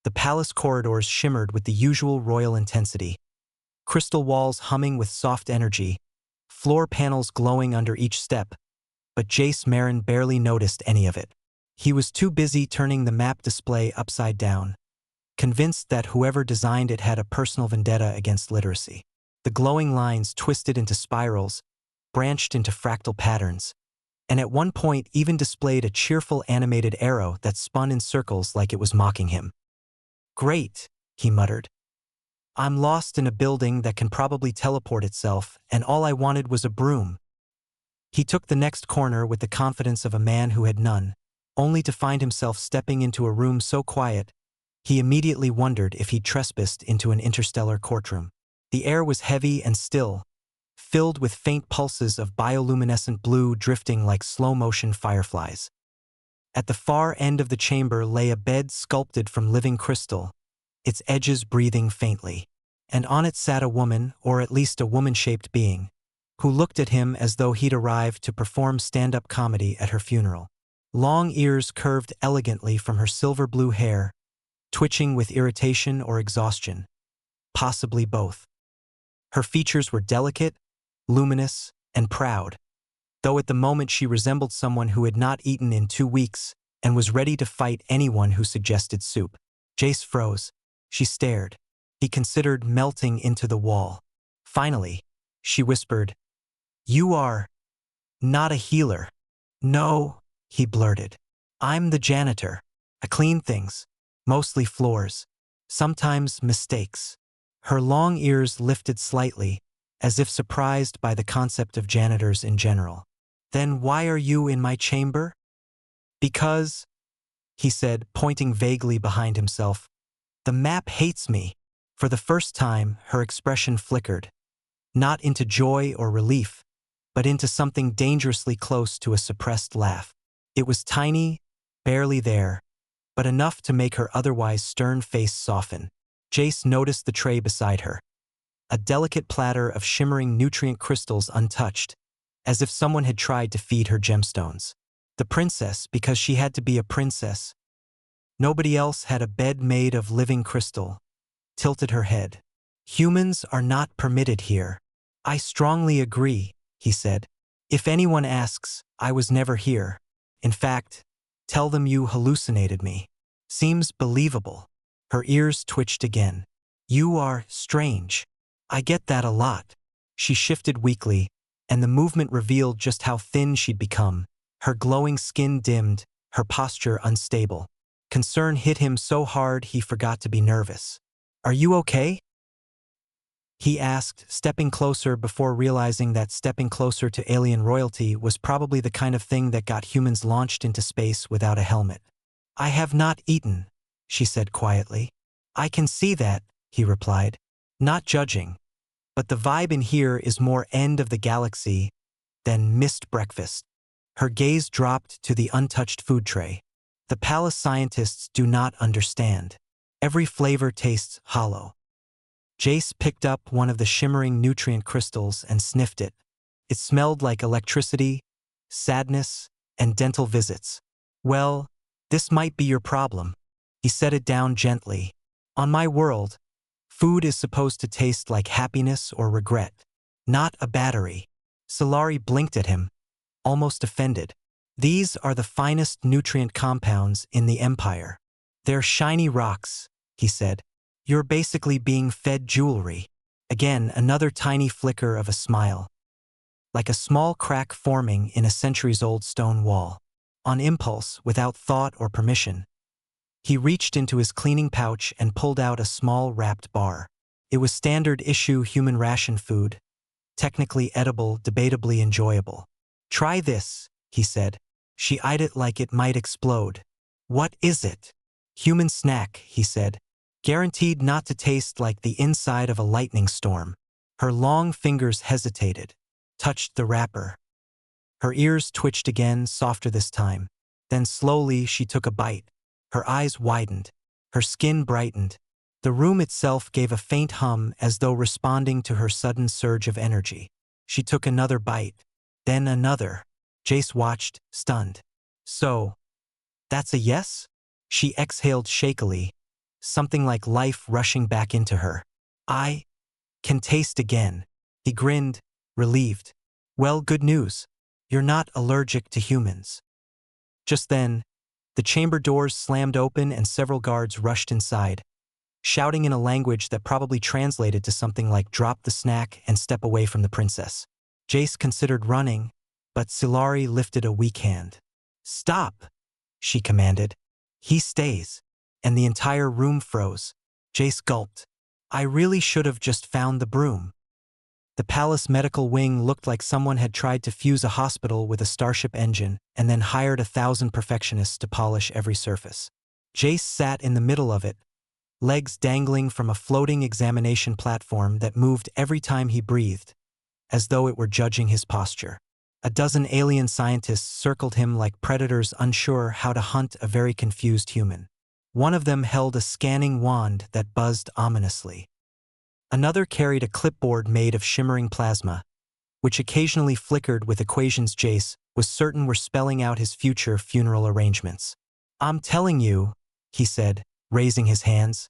The palace corridors shimmered with the usual royal intensity. Crystal walls humming with soft energy, floor panels glowing under each step, but Jace Marin barely noticed any of it. He was too busy turning the map display upside down, convinced that whoever designed it had a personal vendetta against literacy. The glowing lines twisted into spirals, branched into fractal patterns, and at one point even displayed a cheerful animated arrow that spun in circles like it was mocking him. "Great," he muttered. "I'm lost in a building that can probably teleport itself, and all I wanted was a broom." He took the next corner with the confidence of a man who had none, only to find himself stepping into a room so quiet, he immediately wondered if he'd trespassed into an interstellar courtroom. The air was heavy and still, filled with faint pulses of bioluminescent blue drifting like slow-motion fireflies. At the far end of the chamber lay a bed sculpted from living crystal, its edges breathing faintly, and on it sat a woman, or at least a woman-shaped being, who looked at him as though he'd arrived to perform stand-up comedy at her funeral. Long ears curved elegantly from her silver-blue hair, twitching with irritation or exhaustion, possibly both. Her features were delicate, luminous, and proud, though at the moment she resembled someone who had not eaten in 2 weeks and was ready to fight anyone who suggested soup. Jace froze. She stared. He considered melting into the wall. Finally, she whispered, "You are not a healer." "No," he blurted. "I'm the janitor. I clean things, mostly floors, sometimes mistakes." Her long ears lifted slightly, as if surprised by the concept of janitors in general. "Then why are you in my chamber?" "Because," he said, pointing vaguely behind himself, "the map hates me." For the first time, her expression flickered, not into joy or relief, but into something dangerously close to a suppressed laugh. It was tiny, barely there, but enough to make her otherwise stern face soften. Jace noticed the tray beside her, a delicate platter of shimmering nutrient crystals untouched, as if someone had tried to feed her gemstones. The princess, because she had to be a princess. Nobody else had a bed made of living crystal. Tilted her head. "Humans are not permitted here." "I strongly agree," he said. "If anyone asks, I was never here. In fact, tell them you hallucinated me. Seems believable." Her ears twitched again. "You are strange. I get that a lot." She shifted weakly, and the movement revealed just how thin she'd become. Her glowing skin dimmed, her posture unstable. Concern hit him so hard he forgot to be nervous. "Are you okay?" he asked, stepping closer before realizing that stepping closer to alien royalty was probably the kind of thing that got humans launched into space without a helmet. "I have not eaten," she said quietly. "I can see that," he replied, not judging. "But the vibe in here is more end of the galaxy than missed breakfast." Her gaze dropped to the untouched food tray. "The palace scientists do not understand. Every flavor tastes hollow." Jace picked up one of the shimmering nutrient crystals and sniffed it. It smelled like electricity, sadness, and dental visits. "Well, this might be your problem." He set it down gently. "On my world, food is supposed to taste like happiness or regret, not a battery." Xylari blinked at him, almost offended. "These are the finest nutrient compounds in the Empire. They're shiny rocks," he said. "You're basically being fed jewelry." Again, another tiny flicker of a smile, like a small crack forming in a centuries-old stone wall. On impulse, without thought or permission, he reached into his cleaning pouch and pulled out a small wrapped bar. It was standard-issue human ration food, technically edible, debatably enjoyable. "Try this," he said. She eyed it like it might explode. "What is it?" "Human snack," he said. "Guaranteed not to taste like the inside of a lightning storm." Her long fingers hesitated, touched the wrapper. Her ears twitched again, softer this time. Then slowly she took a bite. Her eyes widened. Her skin brightened. The room itself gave a faint hum as though responding to her sudden surge of energy. She took another bite, then another. Jace watched, stunned. "So, that's a yes?" She exhaled shakily, something like life rushing back into her. "I can taste again." He grinned, relieved. "Well, good news. You're not allergic to humans." Just then, the chamber doors slammed open and several guards rushed inside, shouting in a language that probably translated to something like "drop the snack and step away from the princess." Jace considered running, but Xylar lifted a weak hand. "Stop," she commanded. "He stays." And the entire room froze. Jace gulped. "I really should have just found the broom." The palace medical wing looked like someone had tried to fuse a hospital with a starship engine and then hired 1,000 perfectionists to polish every surface. Jace sat in the middle of it, legs dangling from a floating examination platform that moved every time he breathed, as though it were judging his posture. A dozen alien scientists circled him like predators unsure how to hunt a very confused human. One of them held a scanning wand that buzzed ominously. Another carried a clipboard made of shimmering plasma, which occasionally flickered with equations Jace was certain were spelling out his future funeral arrangements. "I'm telling you," he said, raising his hands,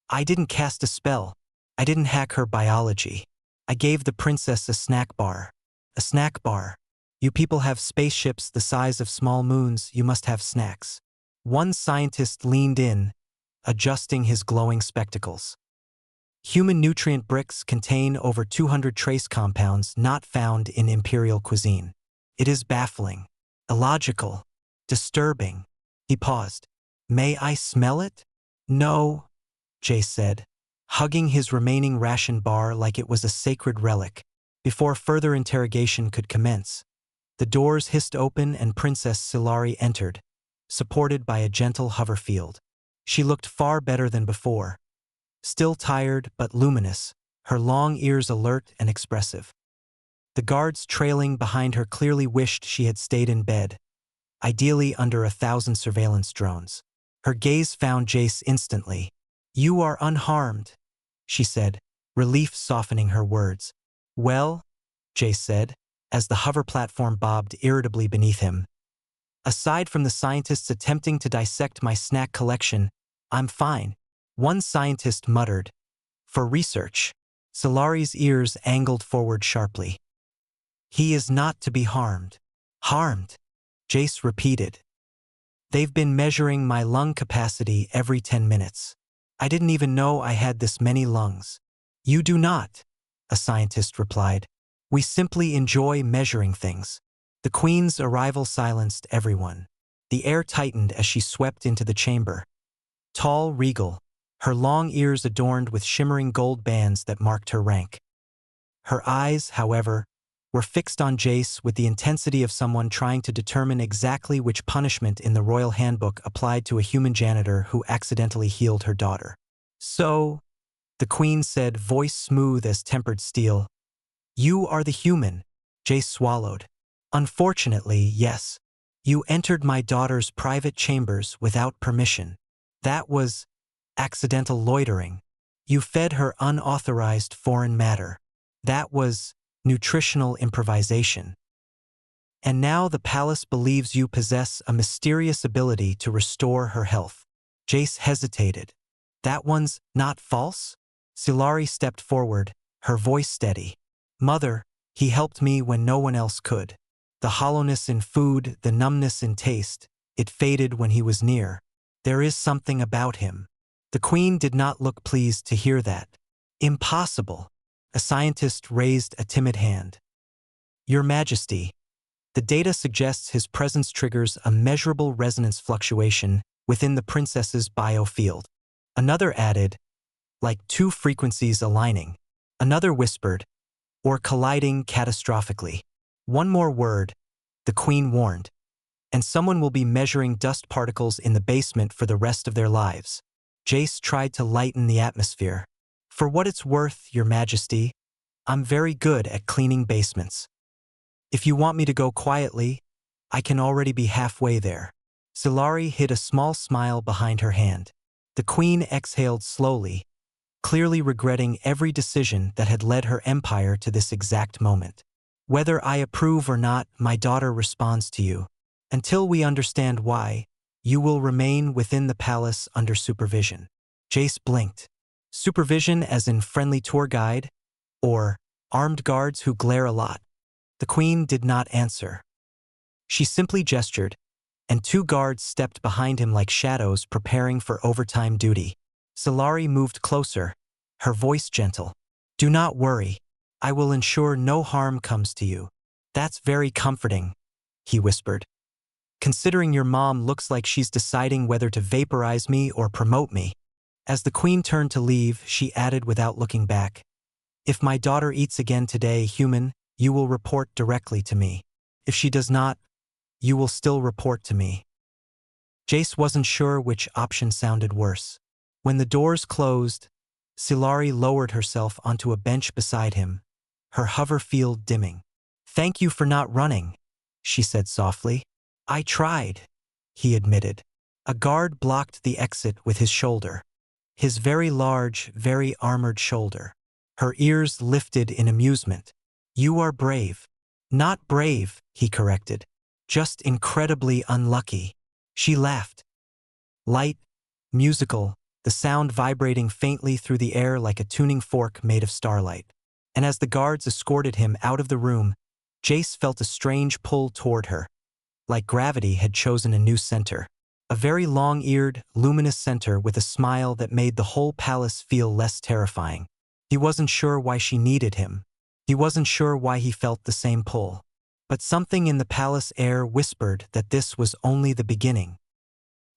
"I didn't cast a spell. I didn't hack her biology. I gave the princess a snack bar." "A snack bar? You people have spaceships the size of small moons, you must have snacks." One scientist leaned in, adjusting his glowing spectacles. "Human nutrient bricks contain over 200 trace compounds not found in imperial cuisine. It is baffling, illogical, disturbing." He paused. "May I smell it?" "No," Jace said, hugging his remaining ration bar like it was a sacred relic. Before further interrogation could commence, the doors hissed open and Princess Xylar entered, supported by a gentle hoverfield. She looked far better than before, still tired but luminous, her long ears alert and expressive. The guards trailing behind her clearly wished she had stayed in bed, ideally under 1,000 surveillance drones. Her gaze found Jace instantly. "You are unharmed," she said, relief softening her words. "Well," Jace said, as the hover platform bobbed irritably beneath him, "aside from the scientists attempting to dissect my snack collection, I'm fine." One scientist muttered, "For research." Xylar's ears angled forward sharply. "He is not to be harmed." "Harmed?" Jace repeated. "They've been measuring my lung capacity every 10 minutes. I didn't even know I had this many lungs." "You do not," a scientist replied. "We simply enjoy measuring things." The Queen's arrival silenced everyone. The air tightened as she swept into the chamber. Tall, regal, her long ears adorned with shimmering gold bands that marked her rank. Her eyes, however, were fixed on Jace with the intensity of someone trying to determine exactly which punishment in the royal handbook applied to a human janitor who accidentally healed her daughter. "So," the Queen said, voice smooth as tempered steel, "you are the human." Jace swallowed. "Unfortunately, yes. You entered my daughter's private chambers without permission. That was accidental loitering. You fed her unauthorized foreign matter. That was nutritional improvisation. And now the palace believes you possess a mysterious ability to restore her health." Jace hesitated. "That one's not false?" Xylar stepped forward, her voice steady. "Mother, he helped me when no one else could. The hollowness in food, the numbness in taste, it faded when he was near. There is something about him." The Queen did not look pleased to hear that. "Impossible." A scientist raised a timid hand. "Your Majesty, the data suggests his presence triggers a measurable resonance fluctuation within the princess's biofield." Another added, "Like two frequencies aligning." Another whispered, "Or colliding catastrophically." "One more word," the Queen warned, "and someone will be measuring dust particles in the basement for the rest of their lives." Jace tried to lighten the atmosphere. "For what it's worth, Your Majesty, I'm very good at cleaning basements. If you want me to go quietly, I can already be halfway there." Xylar hid a small smile behind her hand. The Queen exhaled slowly, clearly regretting every decision that had led her empire to this exact moment. "Whether I approve or not, my daughter responds to you. Until we understand why, you will remain within the palace under supervision." Jace blinked. Supervision as in friendly tour guide? Or armed guards who glare a lot? The queen did not answer. She simply gestured, and 2 guards stepped behind him like shadows preparing for overtime duty. Xylar moved closer, her voice gentle. "Do not worry. I will ensure no harm comes to you." "That's very comforting," he whispered. "Considering your mom looks like she's deciding whether to vaporize me or promote me." As the queen turned to leave, she added without looking back, "If my daughter eats again today, human, you will report directly to me. If she does not, you will still report to me." Jace wasn't sure which option sounded worse. When the doors closed, Xylar lowered herself onto a bench beside him, her hover field dimming. "Thank you for not running," she said softly. "I tried," he admitted. A guard blocked the exit with his shoulder. His very large, very armored shoulder. Her ears lifted in amusement. "You are brave." "Not brave," he corrected. "Just incredibly unlucky." She laughed. Light, musical, the sound vibrating faintly through the air like a tuning fork made of starlight. And as the guards escorted him out of the room, Jace felt a strange pull toward her, like gravity had chosen a new center. A very long-eared, luminous center with a smile that made the whole palace feel less terrifying. He wasn't sure why she needed him. He wasn't sure why he felt the same pull. But something in the palace air whispered that this was only the beginning.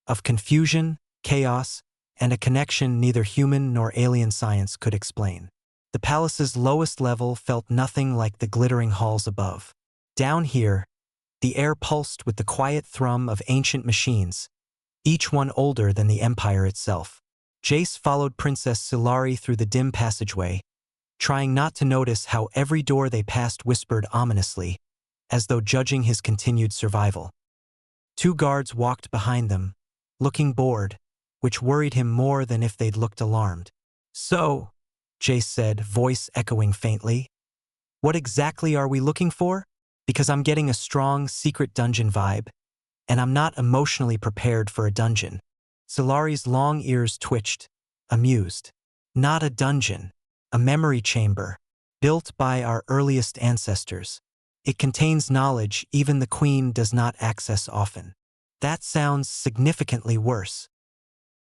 Of confusion, chaos, and a connection neither human nor alien science could explain. The palace's lowest level felt nothing like the glittering halls above. Down here, the air pulsed with the quiet thrum of ancient machines, each one older than the Empire itself. Jace followed Princess Xylar through the dim passageway, trying not to notice how every door they passed whispered ominously, as though judging his continued survival. 2 guards walked behind them, looking bored, which worried him more than if they'd looked alarmed. "So," Jace said, voice echoing faintly, "what exactly are we looking for? Because I'm getting a strong, secret dungeon vibe, and I'm not emotionally prepared for a dungeon." Xylar's long ears twitched, amused. "Not a dungeon, a memory chamber, built by our earliest ancestors. It contains knowledge even the queen does not access often." "That sounds significantly worse."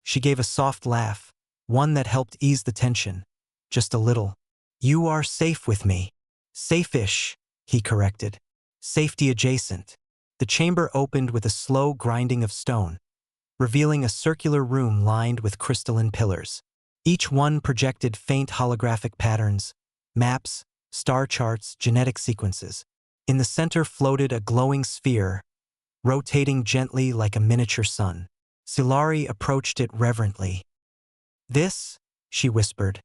She gave a soft laugh, one that helped ease the tension, just a little. "You are safe with me." "Safe-ish," he corrected. "Safety adjacent." The chamber opened with a slow grinding of stone, revealing a circular room lined with crystalline pillars. Each one projected faint holographic patterns, maps, star charts, genetic sequences. In the center floated a glowing sphere, rotating gently like a miniature sun. Xylar approached it reverently. "This," she whispered,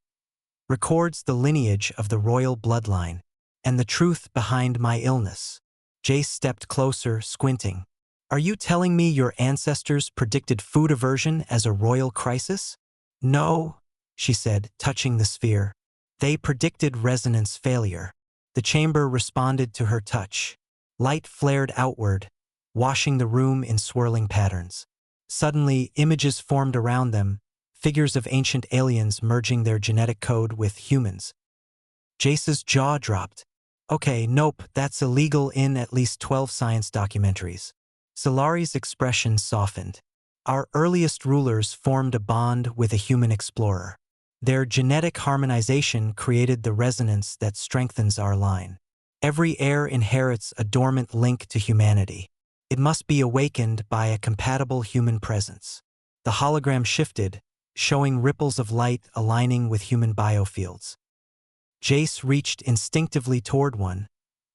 "records the lineage of the royal bloodline, and the truth behind my illness." Jace stepped closer, squinting. "Are you telling me your ancestors predicted food aversion as a royal crisis?" "No," she said, touching the sphere. "They predicted resonance failure." The chamber responded to her touch. Light flared outward, washing the room in swirling patterns. Suddenly, images formed around them, figures of ancient aliens merging their genetic code with humans. Jace's jaw dropped. "Okay, nope, that's illegal in at least 12 science documentaries." Xylar's expression softened. "Our earliest rulers formed a bond with a human explorer. Their genetic harmonization created the resonance that strengthens our line. Every heir inherits a dormant link to humanity. It must be awakened by a compatible human presence." The hologram shifted, showing ripples of light aligning with human biofields. Jace reached instinctively toward one,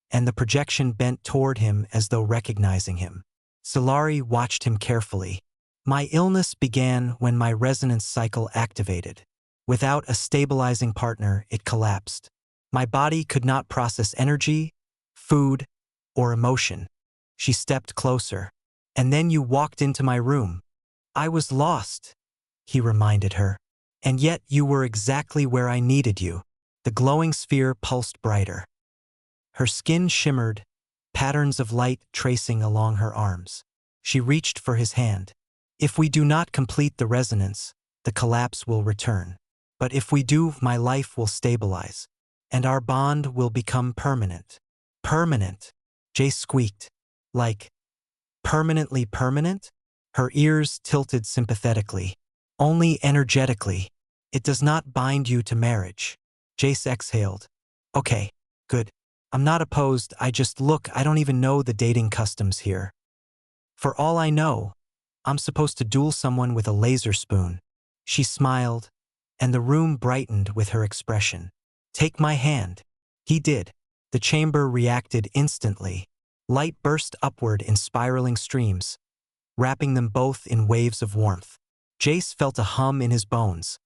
and the projection bent toward him as though recognizing him. Xylar watched him carefully. "My illness began when my resonance cycle activated. Without a stabilizing partner, it collapsed. My body could not process energy, food, or emotion." She stepped closer. "And then you walked into my room." "I was lost," he reminded her. "And yet you were exactly where I needed you." The glowing sphere pulsed brighter. Her skin shimmered, patterns of light tracing along her arms. She reached for his hand. "If we do not complete the resonance, the collapse will return. But if we do, my life will stabilize, and our bond will become permanent. Permanent, Jace squeaked. Like, permanently permanent? Her ears tilted sympathetically. Only energetically. It does not bind you to marriage. Jace exhaled. Okay, good. I'm not opposed, I don't even know the dating customs here. For all I know, I'm supposed to duel someone with a laser spoon. She smiled, and the room brightened with her expression. Take my hand. He did. The chamber reacted instantly. Light burst upward in spiraling streams, wrapping them both in waves of warmth. Jace felt a hum in his bones,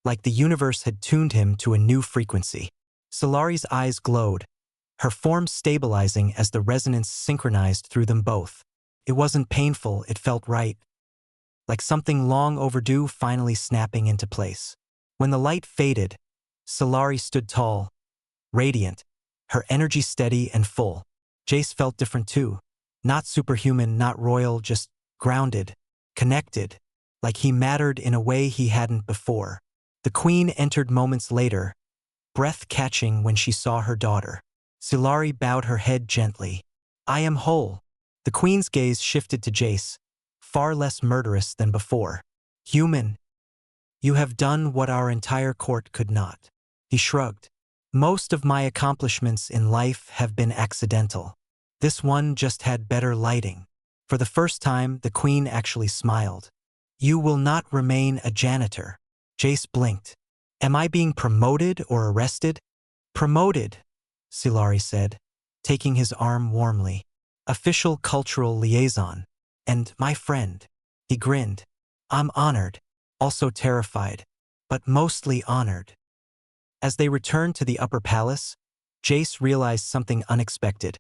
like the universe had tuned him to a new frequency. Solari's eyes glowed, her form stabilizing as the resonance synchronized through them both. It wasn't painful, it felt right, like something long overdue finally snapping into place. When the light faded, Solari stood tall, radiant, her energy steady and full. Jace felt different too. Not superhuman, not royal, just grounded, connected, like he mattered in a way he hadn't before. The queen entered moments later, breath-catching when she saw her daughter. Xylari bowed her head gently. I am whole. The queen's gaze shifted to Jace, far less murderous than before. Human, you have done what our entire court could not. He shrugged. Most of my accomplishments in life have been accidental. This one just had better lighting. For the first time, the queen actually smiled. You will not remain a janitor. Jace blinked. Am I being promoted or arrested? Promoted, Xylari said, taking his arm warmly. Official cultural liaison. And my friend. He grinned. I'm honored, also terrified, but mostly honored. As they returned to the upper palace, Jace realized something unexpected.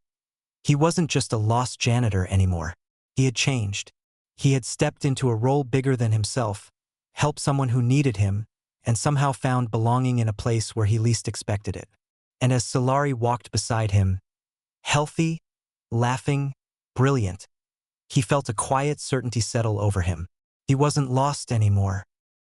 He wasn't just a lost janitor anymore. He had changed. He had stepped into a role bigger than himself, helped someone who needed him, and somehow found belonging in a place where he least expected it. And as Xylari walked beside him, healthy, laughing, brilliant, he felt a quiet certainty settle over him. He wasn't lost anymore.